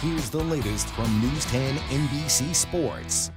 Here's the latest from News 10 NBC Sports.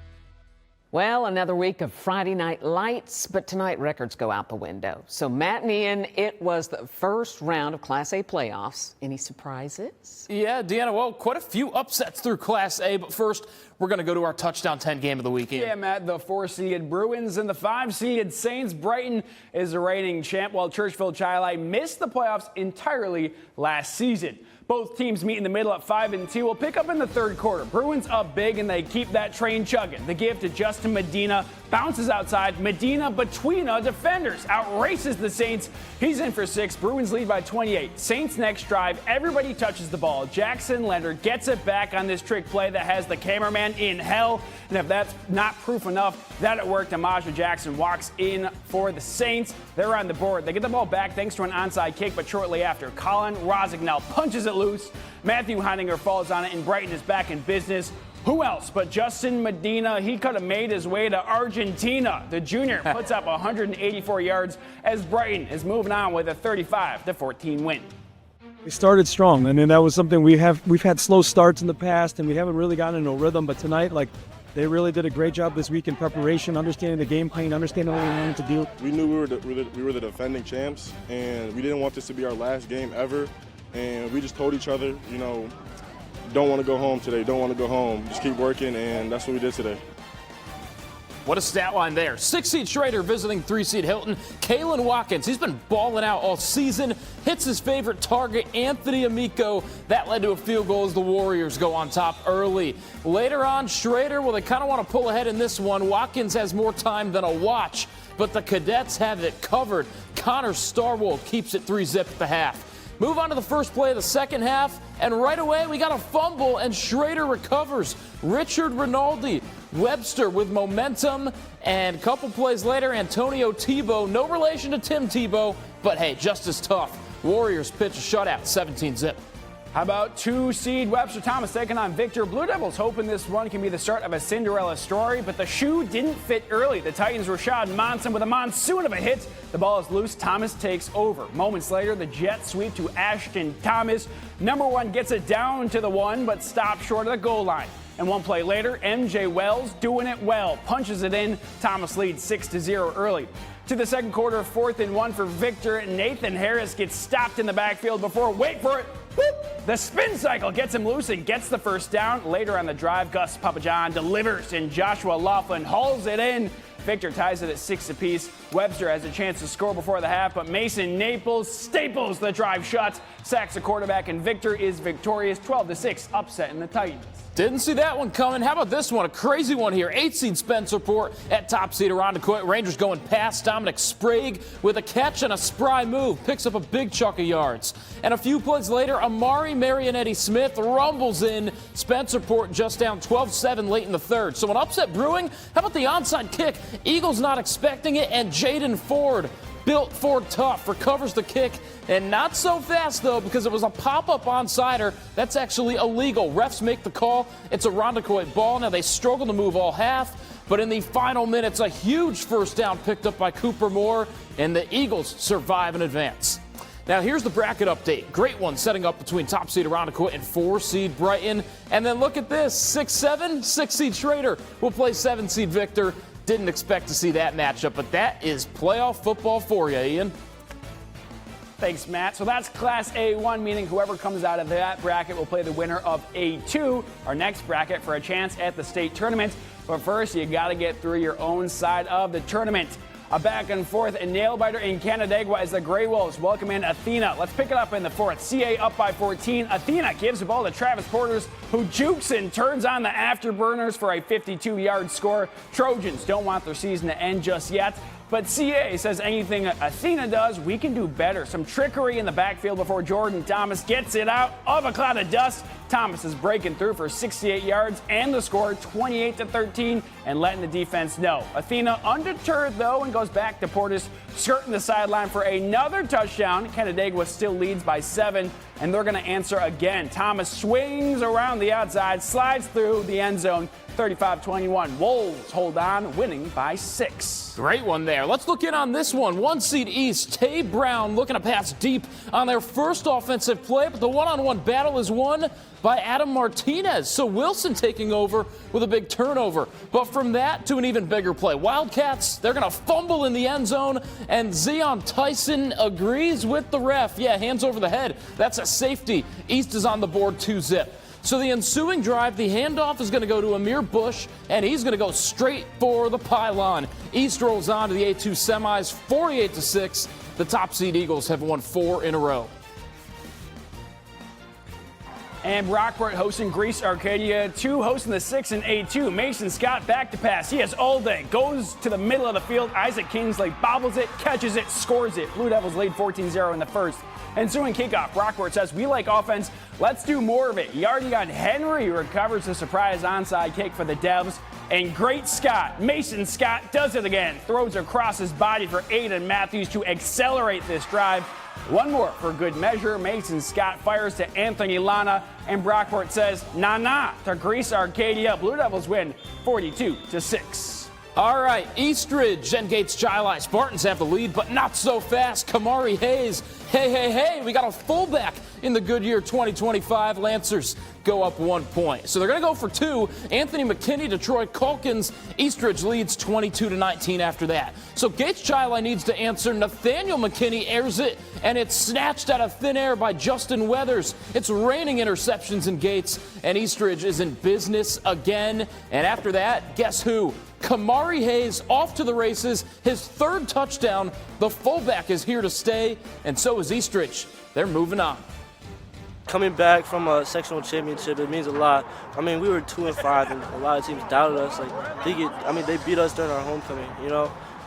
Well, another week of Friday night lights, but tonight records go out the window. So Matt and Ian, it was the first round of Class A playoffs. Any surprises? Yeah, Deanna, well, quite a few upsets through Class A, but first we're going to go to our touchdown 10 game of the weekend. Yeah, Matt, the 4-seeded Bruins and the 5-seeded Saints. Brighton is the reigning champ, while Churchville-Chili missed the playoffs entirely last season. Both teams meet in the middle at 5-2. We'll pick up in the third quarter. Bruins up big, and they keep that train chugging. The give to Justin Medina bounces outside. Medina between defenders outraces the Saints. He's in for 6. Bruins lead by 28. Saints next drive. Everybody touches the ball. Jackson Leonard gets it back on this trick play that has the cameraman in hell. And if that's not proof enough that it worked, Amaja Jackson walks in for the Saints. They're on the board. They get the ball back thanks to an onside kick, but shortly after, Colin Rosignol punches it loose. Matthew Heininger falls on it, and Brighton is back in business. Who else but Justin Medina? He could have made his way to Argentina. The junior puts up 184 yards as Brighton is moving on with a 35-14 win. We started strong, and then that was something we've had slow starts in the past, and we haven't really gotten into a rhythm. But tonight, they really did a great job this week in preparation, understanding the game plan, understanding what we wanted to do. We knew we were the defending champs, and we didn't want this to be our last game ever. And we just told each other, don't want to go home today, don't want to go home. Just keep working, and that's what we did today. What a stat line there. 6-seed Schroeder visiting 3-seed Hilton. Kalen Watkins, he's been balling out all season. Hits his favorite target, Anthony Amico. That led to a field goal as the Warriors go on top early. Later on, Schroeder, well, they kind of want to pull ahead in this one. Watkins has more time than a watch, but the Cadets have it covered. Connor Starwold keeps it 3-zip at the half. Move on to the first play of the second half, and right away we got a fumble, and Schroeder recovers. Richard Rinaldi, Webster with momentum, and a couple plays later, Antonio Tebow, no relation to Tim Tebow, but hey, just as tough. Warriors pitch a shutout, 17-zip. How about 2-seed Webster Thomas taking on Victor? Blue Devils hoping this one can be the start of a Cinderella story, but the shoe didn't fit early. The Titans' Rashad Monson with a monsoon of a hit. The ball is loose. Thomas takes over. Moments later, the Jets sweep to Ashton Thomas. Number 1 gets it down to the 1, but stops short of the goal line. And one play later, MJ Wells doing it well. Punches it in. Thomas leads 6-0 early. To the second quarter, 4th and 1 for Victor. Nathan Harris gets stopped in the backfield before, wait for it, whoop, the spin cycle gets him loose and gets the first down. Later on the drive, Gus Papajohn delivers, and Joshua Laughlin hauls it in. Victor ties it at 6 apiece. Webster has a chance to score before the half, but Mason Naples staples the drive shut, sacks the quarterback, and Victor is victorious, 12-6, upset in the Titans. Didn't see that one coming. How about this one? A crazy one here. 8-seed Spencerport at top seed Irondequoit. Rangers going past Dominic Sprague with a catch and a spry move. Picks up a big chunk of yards. And a few plays later, Amari Marionetti Smith rumbles in. Spencerport just down 12-7 late in the third. So an upset brewing. How about the onside kick? Eagles not expecting it, and Jaden Ford, built Ford tough, recovers the kick, and not so fast though, because it was a pop-up onsider. That's actually illegal. Refs make the call. It's a Irondequoit ball. Now they struggle to move all half, but in the final minutes, a huge first down picked up by Cooper Moore, and the Eagles survive and advance. Now here's the bracket update. Great one setting up between top seed Irondequoit and 4-seed Brighton. And then look at this, 6-7, 6-seed Schroeder will play 7-seed Victor. Didn't expect to see that matchup, but that is playoff football for you, Ian. Thanks, Matt. So that's Class A1, meaning whoever comes out of that bracket will play the winner of A2, our next bracket, for a chance at the state tournament. But first, you got to get through your own side of the tournament. A back and forth and nail-biter in Canandaigua as the Grey Wolves welcome in Athena. Let's pick it up in the fourth. CA up by 14. Athena gives the ball to Travis Porters, who jukes and turns on the afterburners for a 52-yard score. Trojans don't want their season to end just yet. But CA says anything Athena does, we can do better. Some trickery in the backfield before Jordan Thomas gets it out of a cloud of dust. Thomas is breaking through for 68 yards and the score 28-13 and letting the defense know. Athena undeterred though and goes back to Portis, skirting the sideline for another touchdown. Canandaigua still leads by 7 and they're going to answer again. Thomas swings around the outside, slides through the end zone. 35-21. Wolves hold on, winning by 6. Great one there. Let's look in on this one. 1-seed East, Tay Brown looking to pass deep on their first offensive play, but the one-on-one battle is won by Adam Martinez. So Wilson taking over with a big turnover. But from that to an even bigger play. Wildcats, they're going to fumble in the end zone, and Zion Tyson agrees with the ref. Yeah, hands over the head. That's a safety. East is on the board 2-zip. So the ensuing drive, the handoff is going to go to Amir Bush, and he's going to go straight for the pylon. East rolls on to the A2 semis, 48-6. The top seed Eagles have won 4 in a row. And Brockport hosting Greece Arcadia, 2 hosting the 6 and A2. Mason Scott back to pass. He has all day. Goes to the middle of the field. Isaac Kingsley bobbles it, catches it, scores it. Blue Devils lead 14-0 in the first. Ensuing kickoff, Brockport says, we like offense. Let's do more of it. Yarding on Henry recovers the surprise onside kick for the Devs. And great Scott, Mason Scott does it again. Throws across his body for Aiden Matthews to accelerate this drive. One more for good measure. Mason Scott fires to Anthony Lana. And Brockport says, nah, to Greece Arcadia. Blue Devils win 42-6. All right, Eastridge and Gates Chili Spartans have the lead, but not so fast. Kamari Hayes, hey, we got a fullback in the Goodyear 2025. Lancers go up 1 point. So they're going to go for 2. Anthony McKinney to Troy Calkins. Eastridge leads 22-19 after that. So Gates Chili needs to answer. Nathaniel McKinney airs it, and it's snatched out of thin air by Justin Weathers. It's raining interceptions in Gates, and Eastridge is in business again. And after that, guess who? Kamari Hayes off to the races, his 3rd touchdown. The fullback is here to stay, and so is Eastridge. They're moving on. Coming back from a sectional championship, it means a lot. I mean, we were 2-5, and a lot of teams doubted us. They beat us during our homecoming,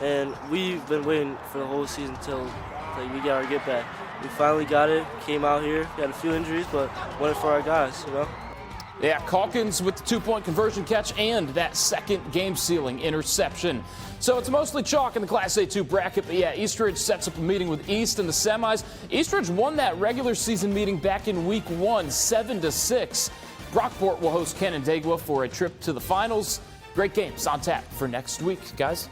and we've been waiting for the whole season till we got our get back. We finally got it, came out here, we had a few injuries, but won it for our guys, Yeah, Calkins with the 2-point conversion catch and that second game-sealing interception. So it's mostly chalk in the Class A2 bracket, but yeah, Eastridge sets up a meeting with East in the semis. Eastridge won that regular season meeting back in week 1, 7-6. Brockport will host Canandaigua for a trip to the finals. Great games on tap for next week, guys.